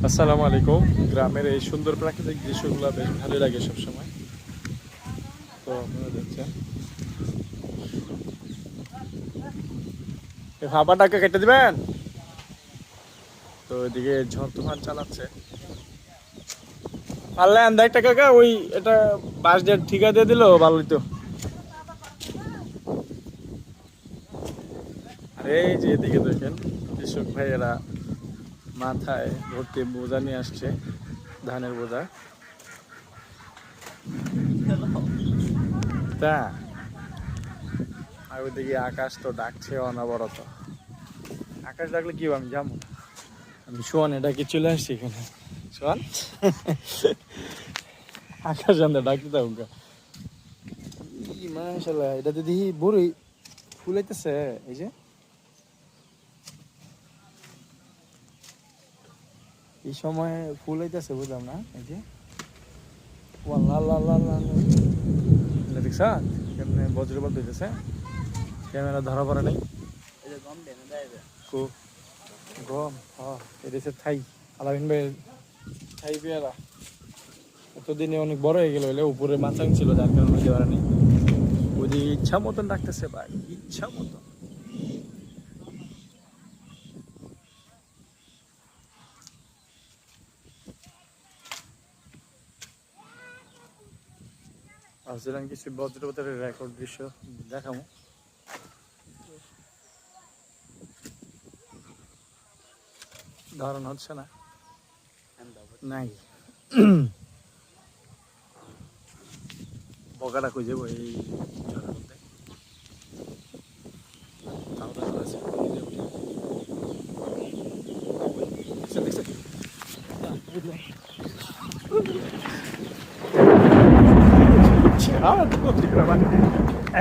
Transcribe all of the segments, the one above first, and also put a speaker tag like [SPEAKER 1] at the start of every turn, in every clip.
[SPEAKER 1] আসসালামু আলাইকুম। গ্রামের এই সুন্দর প্রাকৃতিক দৃশ্যগুলো বেশ ভালো লাগে সবসময়। তো আপনারা দেখছেন এই ফাঁপাটাকে কেটে দিবেন। তো এদিকে ঝড় তুফান চালাচ্ছে, পারলে আন্দাজটা কাকা ওই এটা বাঁশ দিয়ে ঠিকা দিয়ে দিল ভালোই তো। আর এই যে এদিকে দেখেন কৃষক ভাইয়েরা মাথায় ভর্তি বোঝা নিয়ে আসছে, ধানের বোঝা। তা আর ওইদিকে আকাশ তো ডাকছে অনবরত। আকাশ ডাকলে কি হবে, আমি যাবো না। আমি শোন এটাকে চলে আসছি এখানে। শোন আকাশ আন্দা ডাকতে দাও। মাশাআল্লাহ, এটা দিদি বুড়ি ফুলাইতেছে। এই যে এই সময় ফুলাইতেছে, বুঝলাম না। এই যে দেখছ কেমনে বজ্রপাত হইতেছে, ক্যামেরা ধরা পড়ে নাই। গম এদেশে থাই আলামিন ভাই থাই পেয়ারা এতদিনে অনেক বড় হয়ে গেল, হলে উপরে মাচাং ছিল যার কারণে হতে পারে নাই। ওই যে ইচ্ছা মতন ডাকতেছে ভাই, ইচ্ছা মতন। ভাবছিলাম কিছু বজ্রপাতের রেকর্ড দৃশ্য দেখাবো। ধারণ হচ্ছে না নাই। বগাটা খুঁজে এই ঝড়ের মধ্যে। তাও তো আছে, এই যে উঠে। দেখছেন, দেখছেন?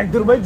[SPEAKER 1] এক দূর ভাই